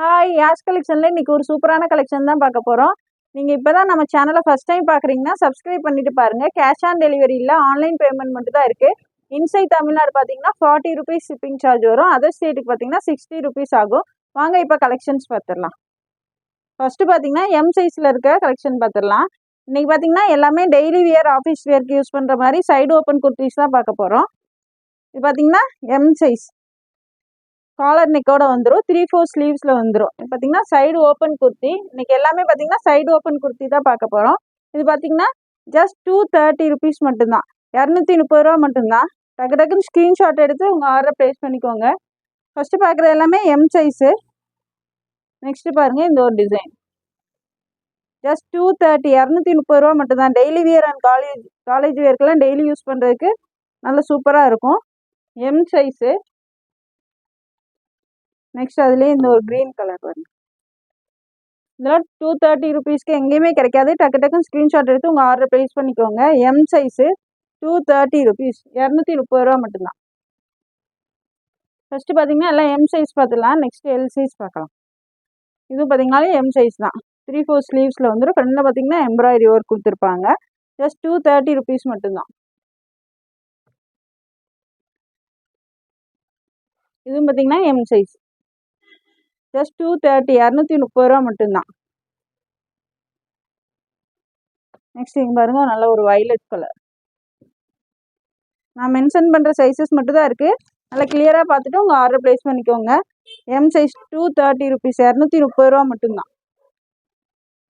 Hi Yash கலெக்ஷனில் இன்றைக்கி ஒரு சூப்பரான கலெக்ஷன் தான் பார்க்க போகிறோம். நீங்கள் இப்போ தான் நம்ம சேனலை ஃபஸ்ட் டைம் பார்க்குறீங்கன்னா சப்ஸ்கிரைப் பண்ணிவிட்டு பாருங்கள். கேஷ் ஆன் டெலிவரி இல்லை, ஆன்லைன் பேமெண்ட் மட்டும் தான் இருக்குது. இன்சைட் தமிழ்நாடு பார்த்தீங்கன்னா 40 ருபீஸ் ஷிப்பிங் சார்ஜ் வரும். அதர் ஸ்டேட்டுக்கு பார்த்தீங்கன்னா 60 ருபீஸ் ஆகும். வாங்க இப்போ கலெக்ஷன்ஸ் பார்த்துடலாம். ஃபஸ்ட்டு பார்த்தீங்கன்னா எம் சைஸில் இருக்க கலெக்ஷன் பார்த்துடலாம். இன்றைக்கி பார்த்தீங்கன்னா எல்லாமே டெய்லி வியர், ஆஃபீஸ் வியர்க்கு யூஸ் பண்ணுற மாதிரி சைடு ஓப்பன் குர்த்திஸ் தான் பார்க்க போகிறோம். இது பார்த்தீங்கன்னா எம் சைஸ் காலர் நெக்கோட வந்துடும். 3/4 ஸ்லீவ்ஸில் வந்துடும். பார்த்தீங்கன்னா சைடு ஓப்பன் குர்த்தி. இன்றைக்கி எல்லாமே பார்த்தீங்கன்னா சைடு ஓப்பன் குர்த்தி தான் பார்க்க போகிறோம். இது பார்த்தீங்கன்னா ஜஸ்ட் 230 ருபீஸ் மட்டும்தான், 230 ரூபா மட்டும்தான். டக்கு டக்குன்னு ஸ்க்ரீன்ஷாட் எடுத்து உங்கள் ஆர்டரை ப்ளேஸ் பண்ணிக்கோங்க. ஃபஸ்ட்டு பார்க்குறது எல்லாமே எம் சைஸு. நெக்ஸ்ட்டு பாருங்கள் இந்த ஒரு டிசைன். ஜஸ்ட் 230, 230 ரூபா மட்டும்தான். டெய்லி வியர் அண்ட் காலேஜ் வியர்க்கெல்லாம் டெய்லி யூஸ் பண்ணுறதுக்கு நல்ல சூப்பராக இருக்கும். M size. நெக்ஸ்ட் அதுலேயே இந்த ஒரு க்ரீன் கலர் பாருங்க. இதெல்லாம் 230 ருபீஸ்க்கு எங்கேயுமே கிடைக்காது. டக்கு டக்குன்னு ஸ்க்ரீன்ஷாட் எடுத்து உங்கள் ஆர்டர் ப்ளேஸ் பண்ணிக்கோங்க. எம் சைஸு 230 ருபீஸ், 230 ரூபா மட்டும்தான். ஃபஸ்ட்டு பார்த்தீங்கன்னா எல்லாம் எம் சைஸ் பார்த்துக்கலாம். நெக்ஸ்ட்டு எல் சைஸ் பார்க்கலாம். இது பார்த்தீங்கன்னாலே எம் சைஸ் தான். 3/4 ஸ்லீவ்ஸில் வந்துடும். ஃப்ரண்டில் பார்த்தீங்கன்னா எம்ப்ராய்டரி ஒர்க் கொடுத்துருப்பாங்க. ஜஸ்ட் 230 ருபீஸ் மட்டும்தான். இதுவும் பார்த்தீங்கன்னா எம் சைஸ். ஜஸ்ட் 230, 230 ரூபா மட்டும்தான். நெக்ஸ்ட் இங்கே பாருங்க, நல்ல ஒரு வயலட் கலர். நான் மென்ஷன் பண்ணுற சைஸஸ் மட்டும் தான் இருக்குது. நல்லா கிளியராக பார்த்துட்டு உங்கள் ஆர்டர் ப்ளேஸ் பண்ணிக்கோங்க. எம் சைஸ் 230 ருபீஸ், 230 ரூபா மட்டும்தான்.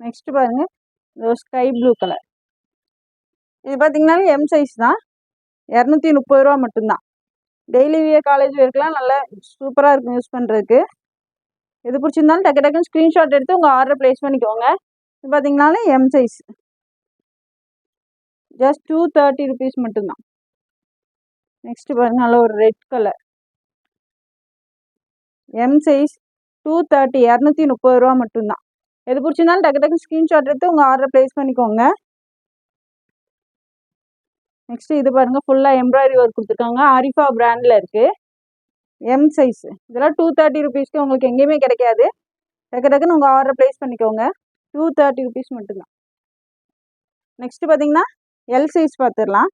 நெக்ஸ்ட்டு பாருங்கள், இந்த ஸ்கை ப்ளூ கலர். இது பார்த்தீங்கன்னாலும் எம் சைஸ் தான், 230 ரூபா மட்டும்தான். டெய்லி வியர், காலேஜ் வியர்க்கெலாம் நல்லா சூப்பராக இருக்கும் யூஸ் பண்ணுறதுக்கு. எது பிடிச்சிருந்தாலும் டக்கு டக்குன்னு ஸ்க்ரீன்ஷாட் எடுத்து உங்கள் ஆர்டர் ப்ளேஸ் பண்ணிக்கோங்க. இது பார்த்தீங்கன்னாலும் எம் சைஸ். ஜஸ்ட் 230 ருபீஸ் மட்டும்தான். நெக்ஸ்ட்டு பாருங்கள், நல்ல ஒரு ரெட் கலர். எம் சைஸ் 230, 230 ரூபா மட்டும்தான். எது பிடிச்சிருந்தாலும் டக்கு டக்குன்னு ஸ்க்ரீன்ஷாட் எடுத்து உங்கள் ஆர்டர் ப்ளேஸ் பண்ணிக்கோங்க. நெக்ஸ்ட்டு இது பாருங்கள், ஃபுல்லாக எம்ப்ராய்டரி ஒர்க் கொடுத்துருக்காங்க. ஆரிஃபா பிராண்டில் இருக்குது. M size. இதெல்லாம் 230 ருபீஸ்க்கு உங்களுக்கு எங்கேயுமே கிடைக்காது. டக்கு டக்குன்னு உங்கள் ஆர்டர் ப்ளேஸ் பண்ணிக்கோங்க. 230 ருபீஸ் மட்டும்தான். நெக்ஸ்ட்டு பார்த்தீங்கன்னா எல் சைஸ் பார்த்துடலாம்.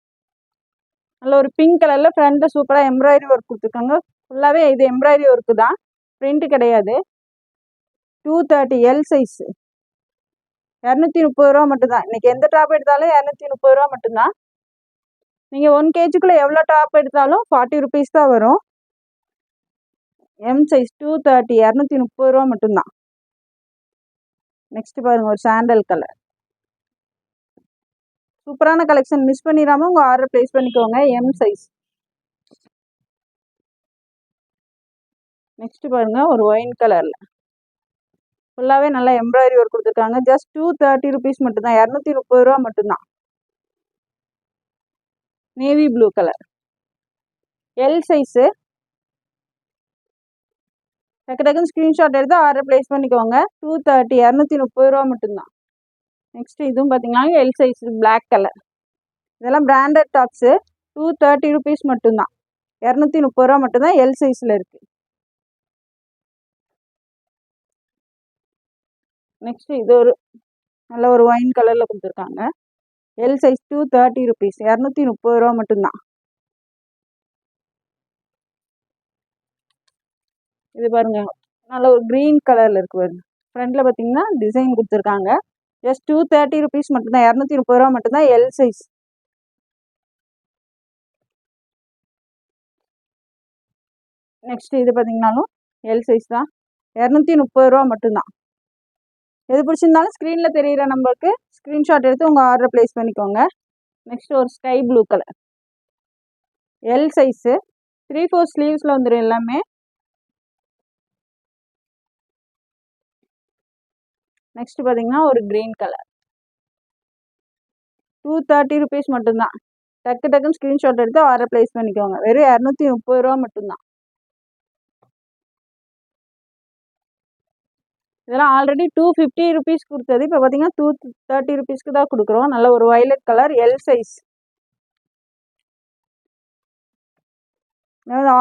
நல்ல ஒரு பிங்க் கலரில் ஃப்ரண்ட்டில் சூப்பராக எம்ப்ராய்டரி ஒர்க் கொடுத்துருக்காங்க. ஃபுல்லாகவே இது எம்ப்ராய்டரி ஒர்க்கு தான், பிரிண்ட்டு கிடையாது. 230 எல் சைஸு, 230 ரூபா மட்டும்தான். இன்றைக்கி எந்த டாப் எடுத்தாலும் 230 ரூபா மட்டும்தான். நீங்கள் 1 kgக்குள்ளே எவ்வளோ டாப் எடுத்தாலும் 40 ருபீஸ் தான் வரும். எம் சைஸ் 230, 230 ரூபா மட்டும்தான். நெக்ஸ்ட்டு பாருங்கள், ஒரு சாண்டல் கலர். சூப்பரான கலெக்ஷன், மிஸ் பண்ணிடாமல் உங்கள் ஆர்டர் ப்ளேஸ் பண்ணிக்கோங்க. M size. நெக்ஸ்ட்டு பாருங்கள், ஒரு ஒயின் கலரில் ஃபுல்லாகவே நல்லா எம்ப்ராய்டரி ஒர்க் கொடுத்துருக்காங்க. ஜஸ்ட் 230 ருபீஸ் மட்டும்தான், 230 ரூபா மட்டும்தான். Navy blue colour. L size. டக்கு டக்குன்னு ஸ்க்ரீன்ஷாட் எடுத்து ஆர்டர் ப்ளேஸ் பண்ணிக்கோங்க. 230, 230 ரூபா மட்டும்தான். நெக்ஸ்ட்டு இதுவும் பார்த்தீங்கன்னா எல் சைஸ், பிளாக் கலர். இதெல்லாம் பிராண்டட் டாப்ஸு. 230 ருபீஸ் மட்டும்தான், 230 ரூபா மட்டும்தான். எல் சைஸில் இருக்குது. நெக்ஸ்ட்டு இது ஒரு நல்ல ஒரு ஒயின் கலரில் கொடுத்துருக்காங்க. எல் சைஸ் 230 ருபீஸ், 230 ரூபா மட்டும்தான். இது பாருங்க, நல்ல ஒரு க்ரீன் கலரில் இருக்கு பாருங்க. ஃப்ரண்டில் பார்த்தீங்கன்னா டிசைன் கொடுத்துருக்காங்க. ஜஸ்ட் 230 ருபீஸ் மட்டும்தான், 230 ரூபா மட்டும்தான். L size. நெக்ஸ்ட்டு இது பார்த்தீங்கன்னாலும் எல் சைஸ் தான், 230 ரூபா மட்டும்தான். எது பிடிச்சிருந்தாலும் ஸ்க்ரீனில் தெரிகிற நம்பருக்கு ஸ்க்ரீன்ஷாட் எடுத்து உங்கள் ஆர்டரை ப்ளேஸ் பண்ணிக்கோங்க. நெக்ஸ்ட்டு ஒரு sky blue colour. L size, 3/4 ஸ்லீவ்ஸில் வந்துடும் எல்லாமே. நெக்ஸ்ட்டு பார்த்தீங்கன்னா ஒரு க்ரீன் கலர். 230 ருபீஸ் மட்டும்தான். டக்கு டக்குன்னு ஸ்க்ரீன்ஷாட் எடுத்து ஆர்டர் ப்ளேஸ் பண்ணிக்கோங்க. வெறும் 230 ரூபா மட்டும்தான். இதெல்லாம் ஆல்ரெடி 250 ருபீஸ் கொடுத்தது. இப்போ பார்த்தீங்கன்னா 230 ருபீஸ்க்கு தான் கொடுக்குறோம். நல்ல ஒரு வயலட் கலர், எல் சைஸ்.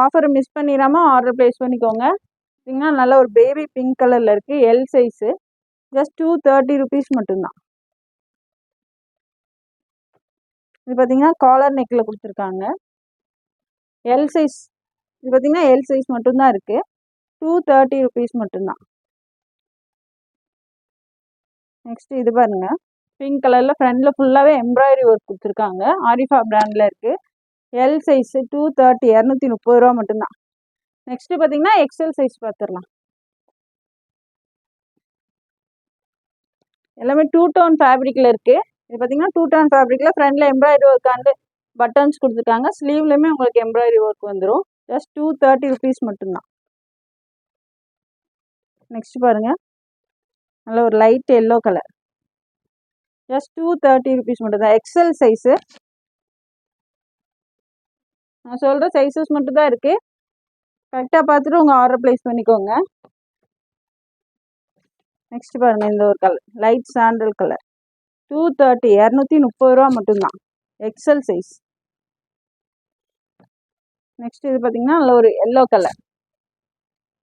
ஆஃபரை மிஸ் பண்ணிடாமல் ஆர்டர் ப்ளேஸ் பண்ணிக்கோங்க. பார்த்தீங்கன்னா நல்ல ஒரு பேபி பிங்க் கலரில் இருக்குது. L size. ஜஸ்ட் 230 ருபீஸ் மட்டும்தான். இது பார்த்தீங்கன்னா காலர் நெக்கில் கொடுத்துருக்காங்க. L size. இது பார்த்தீங்கன்னா எல் சைஸ் மட்டும்தான் இருக்குது. 230 ருபீஸ் மட்டும்தான். நெக்ஸ்ட் இது பாருங்க, பிங்க் கலரில் ஃப்ரண்டில் ஃபுல்லாகவே எம்ப்ராய்டரி ஒர்க் கொடுத்துருக்காங்க. ஆரிஃபா பிராண்டில் இருக்குது. எல் சைஸு 230, 230 ரூபா மட்டும்தான். நெக்ஸ்ட் பார்த்தீங்கன்னா எக்ஸல் சைஸ் பார்த்துடலாம். எல்லாமே 2 டோன் ஃபேப்ரிக்கில் இருக்குது. இது பார்த்தீங்கன்னா 2 டோன் ஃபேப்ரிக்கில் ஃப்ரண்டில் எம்ப்ராய்டரி ஒர்க் அண்டு பட்டன்ஸ் கொடுத்துருக்காங்க. ஸ்லீவ்லேயுமே உங்களுக்கு எம்ப்ராய்டரி ஒர்க் வந்துடும். ஜஸ்ட் 230 ருபீஸ் மட்டும்தான். நெக்ஸ்ட் பாருங்கள், நல்ல ஒரு light yellow colour. Just 230 rupees மட்டும்தான். XL size. நான் சொல்கிற சைஸஸ் மட்டும்தான் இருக்குது. கரெக்டாக பார்த்துட்டு உங்கள் ஆர்டர் ப்ளேஸ் பண்ணிக்கோங்க. நெக்ஸ்ட் பாருங்கள், இந்த ஒரு கலர் லைட் சாண்டல் கலர். 230, 230 ரூபா மட்டும்தான். X L size. நெக்ஸ்ட் இது பார்த்தீங்கன்னா நல்ல ஒரு எல்லோ கலர்.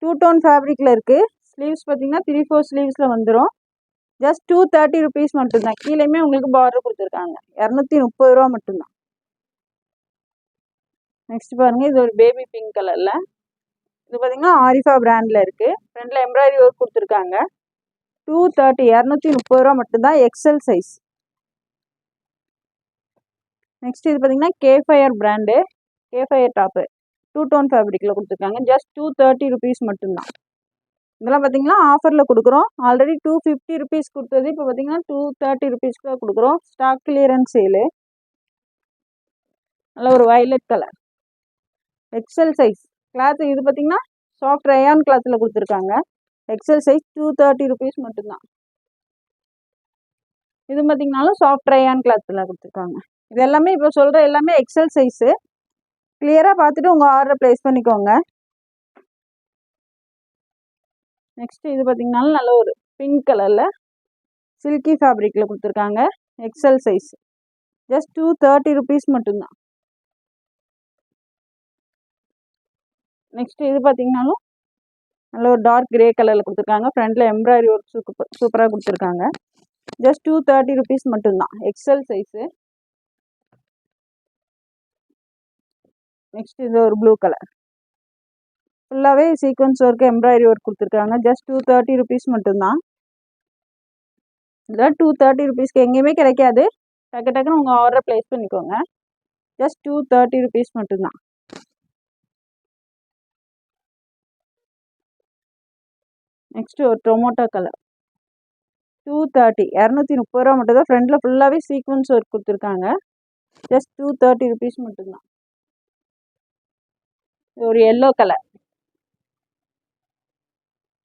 2 டோன் ஃபேப்ரிக்கில் இருக்குது. ஸ்லீவ்ஸ் பார்த்தீங்கன்னா 3/4 ஸ்லீவ்ஸில் வந்துடும். ஜஸ்ட் 230 ருபீஸ் மட்டும்தான். கீழேயுமே உங்களுக்கு பார்டர் கொடுத்துருக்காங்க. 230 ரூபா மட்டும்தான். நெக்ஸ்ட் பாருங்கள், இது ஒரு பேபி பிங்க் கலரில். இது பார்த்தீங்கன்னா ஆரிஃபா பிராண்டில் இருக்குது. ஃப்ரண்டில் எம்ப்ராய்டரி ஒர்க் கொடுத்துருக்காங்க. 230, 230 ரூபா மட்டும்தான். X L size. நெக்ஸ்ட் இது பார்த்தீங்கன்னா கேஃபயர் பிராண்டு. கேஃபயர் டாப்பு 2 டோன் ஃபேப்ரிக்கில் கொடுத்துருக்காங்க. ஜஸ்ட் 230 ருபீஸ் மட்டும்தான். இதெல்லாம் பார்த்தீங்கன்னா ஆஃபரில் கொடுக்குறோம். ஆல்ரெடி 250 ருபீஸ் கொடுத்தது இப்போ பார்த்தீங்கன்னா 230 ருபீஸ்க்கு தான் கொடுக்குறோம். Stock clearance sale. நல்ல ஒரு violet colour. XL size. Cloth இது பார்த்தீங்கன்னா சாஃப்ட் ரயான் கிளாத்தில் கொடுத்துருக்காங்க. எக்ஸல் சைஸ் 230 ருபீஸ் மட்டும்தான். இது பார்த்தீங்கன்னாலும் சாஃப்ட் ரயான் கிளாத்தில் கொடுத்துருக்காங்க. இது எல்லாமே இப்போ சொல்கிற எல்லாமே எக்ஸல் சைஸு. கிளியராக பார்த்துட்டு உங்கள் ஆர்டரை ப்ளேஸ் பண்ணிக்கோங்க. நெக்ஸ்ட் இது பார்த்தீங்கன்னாலும் நல்ல ஒரு பிங்க் கலரில் சில்கி ஃபேப்ரிக்கில் கொடுத்துருக்காங்க. X L size. ஜஸ்ட் 230 ருபீஸ் மட்டும்தான். நெக்ஸ்ட் இது பார்த்தீங்கன்னாலும் நல்ல ஒரு டார்க் கிரே கலரில் கொடுத்துருக்காங்க. ஃப்ரண்டில் எம்ப்ராய்டரி ஒர்க் சூப்பராக கொடுத்துருக்காங்க. ஜஸ்ட் 230 ருபீஸ் மட்டும்தான். XL size. நெக்ஸ்ட் இது ஒரு ப்ளூ கலர். ஃபுல்லாகவே சீக்வன்ஸ் ஒர்க்கு எம்ப்ராய்டரி ஒர்க் கொடுத்துருக்காங்க. ஜஸ்ட் 230 ருபீஸ் மட்டும்தான். இதெல்லாம் 230 ருபீஸ்க்கு எங்கேயுமே கிடைக்காது. டக்கு டக்குன்னு உங்கள் ஆர்டரை ப்ளேஸ் பண்ணிக்கோங்க. ஜஸ்ட் 230 ருபீஸ் மட்டும்தான். நெக்ஸ்ட் ஒரு டொமேட்டோ கலர். 230, 230 ரூபா மட்டும்தான். ஃப்ரண்டில் ஃபுல்லாகவே சீக்வன்ஸ் ஒர்க் கொடுத்துருக்காங்க. ஜஸ்ட் 230 ருபீஸ் மட்டும்தான். ஒரு எல்லோ கலர்.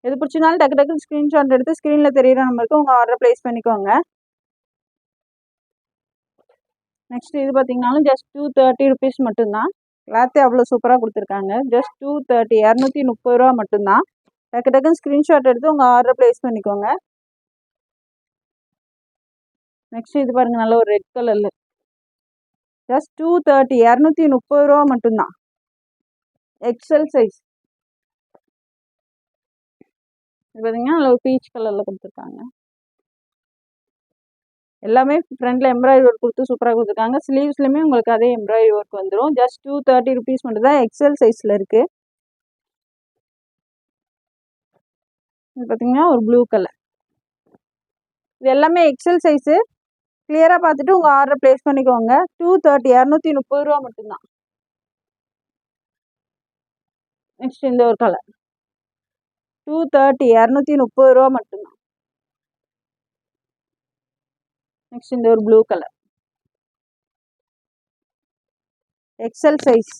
எது பிடிச்சினாலும் டக்கு டக்குன்னு ஸ்க்ரீன்ஷாட் எடுத்து ஸ்க்ரீனில் தெரியிற நம்பருக்கு உங்கள் ஆர்டரை ப்ளேஸ் பண்ணிக்கோங்க. நெக்ஸ்ட் இது பார்த்தீங்கன்னாலும் ஜஸ்ட் 230 ருபீஸ் மட்டும்தான். கிளாத்தே அவ்வளோ சூப்பராக கொடுத்துருக்காங்க. ஜஸ்ட் 230, 230 ரூபா மட்டும்தான். டக்கு டக்குன்னு ஸ்க்ரீன்ஷாட் எடுத்து உங்கள் ஆர்டரை ப்ளேஸ் பண்ணிக்கோங்க. நெக்ஸ்ட் இது பாருங்கள், நல்ல ஒரு ரெட் கலரில். ஜஸ்ட் 230, 230 ரூபா மட்டும்தான். X L size. இது பார்த்தீங்கன்னா நல்ல ஒரு பீச் கலரில் கொடுத்துருக்காங்க. எல்லாமே ஃப்ரண்டில் எம்ப்ராய்டரி ஒர்க் கொடுத்து சூப்பராக கொடுத்துருக்காங்க. ஸ்லீவ்ஸ்லையுமே உங்களுக்கு அதே எம்ப்ராய்டரி ஒர்க் வந்துடும். ஜஸ்ட் 230 ருபீஸ் மட்டும்தான். எக்ஸல் சைஸில் இருக்குது. இது பார்த்தீங்கன்னா ஒரு ப்ளூ கலர். இது எல்லாமே எக்ஸல் சைஸு. கிளியராக பார்த்துட்டு உங்கள் ஆர்டரை ப்ளேஸ் பண்ணிக்கோங்க. 230, 230 ரூபா மட்டும்தான். நெக்ஸ்ட் இந்த ஒரு கலர். 230, 230 ரூபா மட்டும்தான். நெக்ஸ்ட் இந்த ஒரு blue colour. XL size.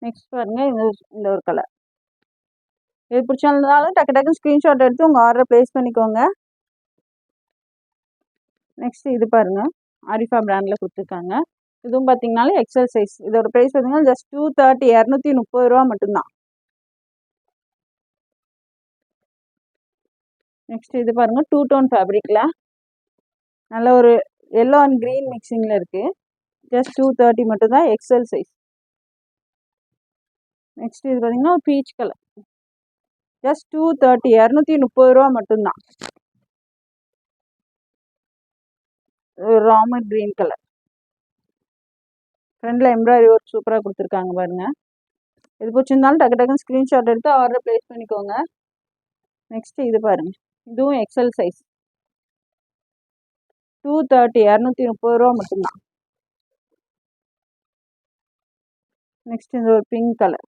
Next பாருங்க, இந்த ஒரு கலர். இது பிடிச்சிருந்தாலும் டக்கு டக்குன்னு ஸ்க்ரீன்ஷாட் எடுத்து உங்கள் ஆர்டரை ப்ளேஸ் பண்ணிக்கோங்க. நெக்ஸ்ட் இது பாருங்கள், ஆரிஃபா பிராண்டில் கொடுத்துருக்காங்க. இதுவும் பார்த்தீங்கன்னாலும் எக்ஸல் சைஸ். இதோட ப்ரைஸ் பார்த்தீங்கன்னா ஜஸ்ட் 230, 230 ரூபா மட்டும்தான். நெக்ஸ்ட் இது பாருங்கள், 2 டோன் ஃபேப்ரிக்கில் நல்ல ஒரு எல்லோ அண்ட் க்ரீன் மிக்சிங்கில் இருக்குது. ஜஸ்ட் 230 மட்டும்தான். X L size. நெக்ஸ்ட் இது பார்த்தீங்கன்னா பீச் கலர், ஜஸ்ட் 230, 230 ரூபா மட்டும்தான். ராமர் கிரீன் கலர், ஃப்ரண்ட்ல எம்ப்ராய்டரி ஒர்க் சூப்பராக கொடுத்துருக்காங்க பாருங்க. இது பிடிச்சிருந்தாலும் டக்கு டக்குன்னு ஸ்க்ரீன்ஷாட் எடுத்து ஆர்டர் ப்ளேஸ் பண்ணிக்கோங்க. நெக்ஸ்ட் இது பாருங்க, இதுவும் எக்ஸல் சைஸ், 230, 230 ரூபா மட்டும்தான். நெக்ஸ்ட் இந்த ஒரு பிங்க் கலர்,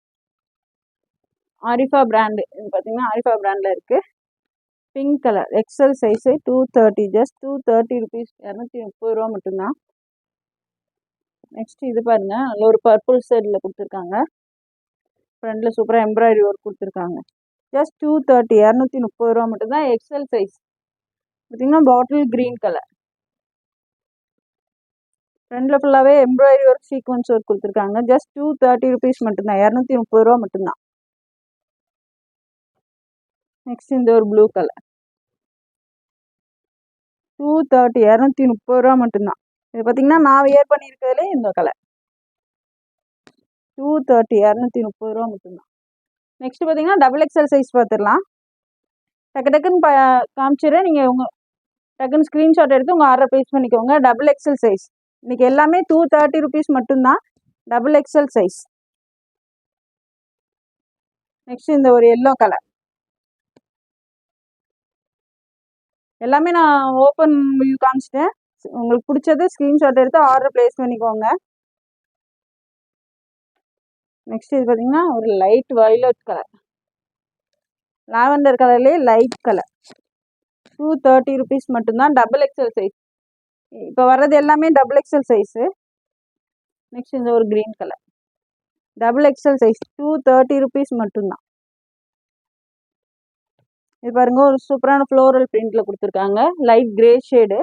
ஆரிஃபா பிராண்டு, இது பார்த்தீங்கன்னா ஆரிஃபா பிராண்டில் இருக்குது. Pink colour X L size 230, just 230 rupees, 230 ரூபா மட்டும்தான். நெக்ஸ்ட் இது பாருங்க, அதில் ஒரு பர்பிள் ஷேடில் கொடுத்துருக்காங்க, ஃப்ரண்டில் சூப்பராக எம்ப்ராய்டரி ஒர்க் கொடுத்துருக்காங்க. ஜஸ்ட் 230, 230 ரூபா மட்டும்தான். எக்ஸல் சைஸ் பார்த்தீங்கன்னா பாட்டில் க்ரீன் கலர், ஃப்ரண்டில் ஃபுல்லாகவே எம்ப்ராய்டரி ஒர்க் சீக்வன்ஸ் ஒர்க் கொடுத்துருக்காங்க. ஜஸ்ட் 230 ருபீஸ் மட்டும்தான், 230 ரூபா மட்டும்தான். நெக்ஸ்ட் இந்த ஒரு ப்ளூ கலர், 230, 230 ரூபா மட்டும்தான். இது பார்த்தீங்கன்னா நான் வியர் பண்ணியிருக்கிறதுலே இந்த கலர், 230, 230 ரூபா மட்டும்தான். நெக்ஸ்ட் பார்த்தீங்கன்னா டபுள் எக்ஸல் சைஸ் பார்த்துடலாம். டக்கு டக்குன்னு காமிச்சிடுறேன், நீங்கள் உங்கள் டக்குன்னு ஸ்க்ரீன்ஷாட் எடுத்து உங்கள் ஆர்டர் ப்ளேஸ் பண்ணிக்கோங்க. டபுள் எக்ஸல் சைஸ் இன்றைக்கி எல்லாமே 230 ருபீஸ் மட்டும்தான், டபுள் எக்ஸல் சைஸ். நெக்ஸ்ட் இந்த ஒரு எல்லோ கலர், எல்லாமே நான் ஓப்பன் வியூ காமிச்சிட்டேன். உங்களுக்கு பிடிச்சது ஸ்க்ரீன்ஷாட் எடுத்து ஆர்டர் ப்ளேஸ் பண்ணிக்கோங்க. நெக்ஸ்ட் இது பார்த்தீங்கன்னா ஒரு லைட் வயலட் கலர், லாவெண்டர் கலர்லேயே லைட் கலர், 230 ருபீஸ் மட்டும்தான், டபுள் எக்ஸல் சைஸ். இப்போ வர்றது எல்லாமே டபுள் எக்ஸல் சைஸு. நெக்ஸ்ட் இந்த ஒரு green colour, double XL size, 230 rupees மட்டும்தான். இது பாருங்க, ஒரு சூப்பரான ஃப்ளோரல் பிரிண்ட்ல கொடுத்துருக்காங்க, லைட் கிரே ஷேடு,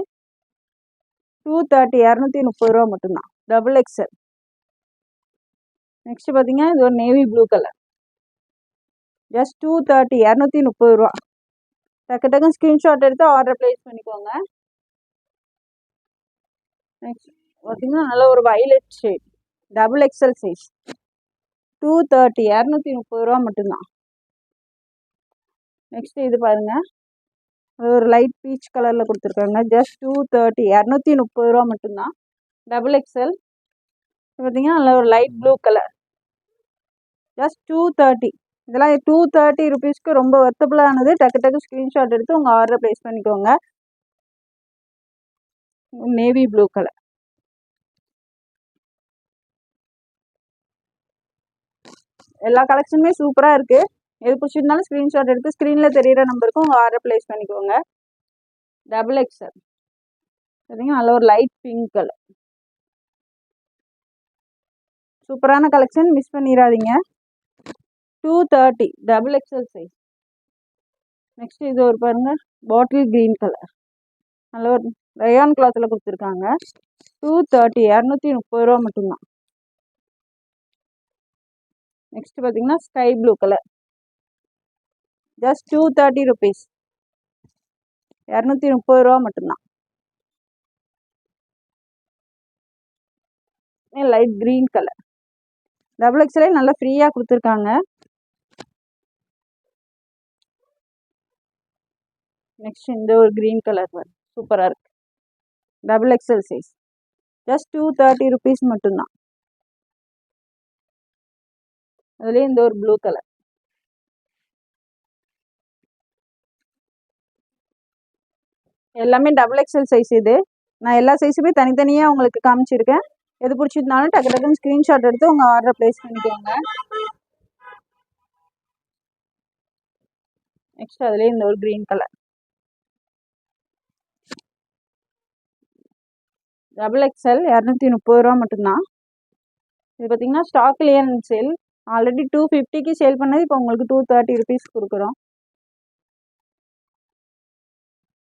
230, 230 ரூபா மட்டும்தான், டபுள் எக்ஸல். நெக்ஸ்ட் பார்த்தீங்கன்னா இது ஒரு நேவி ப்ளூ கலர், ஜஸ்ட் 230, 230 ரூபா. டக்கு டக்குன்னு ஸ்க்ரீன்ஷாட் எடுத்து ஆர்டர் ப்ளேஸ் பண்ணிக்கோங்க. நெக்ஸ்ட் பார்த்தீங்கன்னா நல்ல ஒரு violet shade, double XL size, 230, 230 ரூபா மட்டும்தான். நெக்ஸ்ட் இது பாருங்க, ஒரு லைட் பீச் கலரில் கொடுத்துருக்காங்க, ஜஸ்ட் 230, 230 ரூபா மட்டும்தான், டபுள் எக்ஸல். பார்த்தீங்கன்னா நல்ல ஒரு லைட் ப்ளூ கலர், ஜஸ்ட் 230. இதெல்லாம் 230 ருபீஸ்க்கு ரொம்ப ஒர்த்தபுளானது. டக்கு டக்கு ஸ்க்ரீன்ஷாட் எடுத்து உங்கள் ஆர்டர் ப்ளேஸ் பண்ணிக்கோங்க. நேவி ப்ளூ கலர், எல்லா கலெக்ஷனுமே சூப்பராக இருக்குது. எது பிடிச்சிருந்தாலும் ஸ்க்ரீன்ஷாட் எடுத்து ஸ்க்ரீனில் தெரியிற நம்பருக்கு உங்கள் ஆர்டர் ப்ளேஸ் பண்ணிக்கோங்க. டபுள் எக்ஸல் பார்த்தீங்கன்னா நல்ல ஒரு லைட் பிங்க் கலர், சூப்பரான கலெக்ஷன், மிஸ் பண்ணிடாதீங்க. 230, டபுள் எக்ஸல் சைஸ். நெக்ஸ்ட் இது ஒரு பாருங்க, பாட்டில் க்ரீன் கலர், நல்ல ஒரு ரயான் கிளாத்தில் கொடுத்துருக்காங்க, 230, 230 ரூபா மட்டும்தான். நெக்ஸ்ட் பார்த்தீங்கன்னா sky blue colour, just 230 rupees, 230 ரூபா மட்டும்தான். லைட் க்ரீன் கலர், டபுள் எக்ஸ்எல்லே நல்லா ஃப்ரீயாக கொடுத்துருக்காங்க. நெக்ஸ்ட் இந்த ஒரு க்ரீன் கலர் வரும், சூப்பராக இருக்குது, double XL size, just 230 rupees மட்டும்தான். அதுலேயே இந்த ஒரு ப்ளூ கலர், எல்லாமே டபுள் எக்ஸ்எல் சைஸ். இது நான் எல்லா சைஸுமே தனித்தனியாக உங்களுக்கு காமிச்சிருக்கேன். எது பிடிச்சிருந்தாலும் டக்கு டக்குன்னு ஸ்க்ரீன்ஷாட் எடுத்து உங்கள் ஆர்டர் ப்ளேஸ் பண்ணிக்கோங்க. நெக்ஸ்ட் அதுலேயே இந்த ஒரு க்ரீன் கலர், டபுள் எக்ஸ்எல், 230 ரூபா மட்டும்தான். இது பார்த்தீங்கன்னா ஸ்டாக் கிளியரன்ஸ் சேல், ஆல்ரெடி 250க்கு சேல் பண்ணது இப்போ உங்களுக்கு 230 ருபீஸ் கொடுக்குறோம்.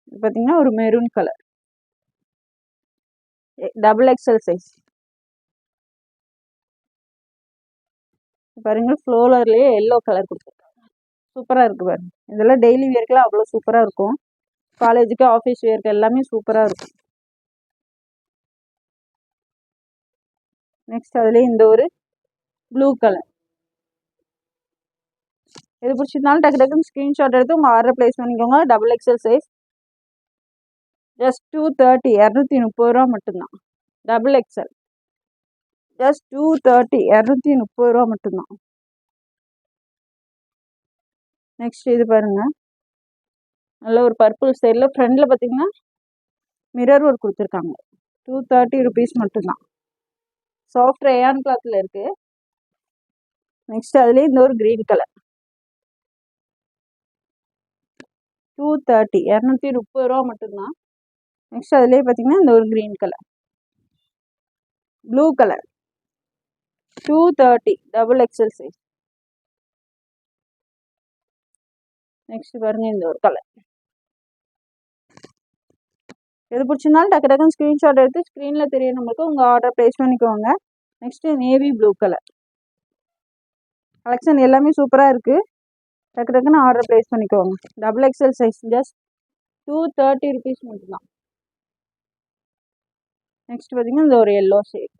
இது பார்த்தீங்கன்னா ஒரு maroon colour, double XL size. பாருங்க, ஃப்ளோலர்லேயே எல்லோ கலர் கொடுத்துருக்காங்க, சூப்பராக இருக்குது பாருங்க. இதெல்லாம் டெய்லி வேர்க்கெலாம் அவ்வளோ சூப்பராக இருக்கும், காலேஜுக்கு ஆஃபீஸ் வேர்க்கு எல்லாமே சூப்பராக இருக்கும். நெக்ஸ்ட் அதுலேயே இந்த ஒரு ப்ளூ கலர், இது பிடிச்சிருந்தாலும் டக்கு டக்குன்னு ஸ்க்ரீன்ஷாட் எடுத்து உங்கள் ஆர்டர் ப்ளேஸ் பண்ணிக்கோங்க. டபுள் எக்ஸல் சைஸ் ஜஸ்ட் 230 230 ரூபா மட்டும்தான். டபுள் எக்ஸல் ஜஸ்ட் 230 230 ரூபா மட்டும்தான். நெக்ஸ்ட் இது பாருங்க, நல்ல ஒரு பர்பிள் சைடில் ஃப்ரண்டில் பார்த்தீங்கன்னா மிரர் ஒர்க் கொடுத்துருக்காங்க. 230 ருபீஸ் மட்டும்தான். சாஃப்ட் ரேயான் கிளாத்தில் இருக்குது. நெக்ஸ்ட் அதுலேயே இந்த ஒரு க்ரீன் கலர் 230 230 ரூபா மட்டும்தான். நெக்ஸ்ட் அதுலேயே பார்த்தீங்கன்னா இந்த ஒரு green colour, blue colour 230 double XL size. Next பாருங்க இந்த ஒரு கலர். எது பிடிச்சிருந்தாலும் டக்கு டக்குன்னு ஸ்க்ரீன்ஷாட் எடுத்து ஸ்க்ரீனில் தெரிய நம்மளுக்கு உங்கள் ஆர்டர் ப்ளேஸ் பண்ணிக்கோங்க. Next navy blue colour collection எல்லாமே சூப்பராக இருக்குது. டக்கு டக்குன்னு ஆர்டர் ப்ளேஸ் பண்ணிக்கோங்க. Double XL size just 230 rupees மட்டும்தான். நெக்ஸ்ட் பார்த்தீங்கன்னா இந்த ஒரு எல்லோ ஷேட்.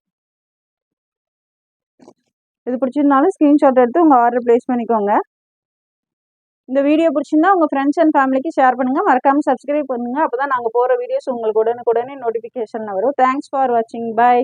இது பிடிச்சிருந்தாலும் ஸ்க்ரீன்ஷாட் எடுத்து உங்கள் ஆர்டர் ப்ளேஸ் பண்ணிக்கோங்க. இந்த வீடியோ பிடிச்சிருந்தா உங்கள் ஃப்ரெண்ட்ஸ் அண்ட் ஃபேமிலிக்கு ஷேர் பண்ணுங்கள். மறக்காமல் சப்ஸ்கிரைப் பண்ணுங்கள். அப்போ தான் நாங்கள் போகிற வீடியோஸ் உங்களுக்கு உடனுக்குடனே நோட்டிஃபிகேஷனில் வரும். தேங்க்ஸ் ஃபார் வாட்சிங். பாய்.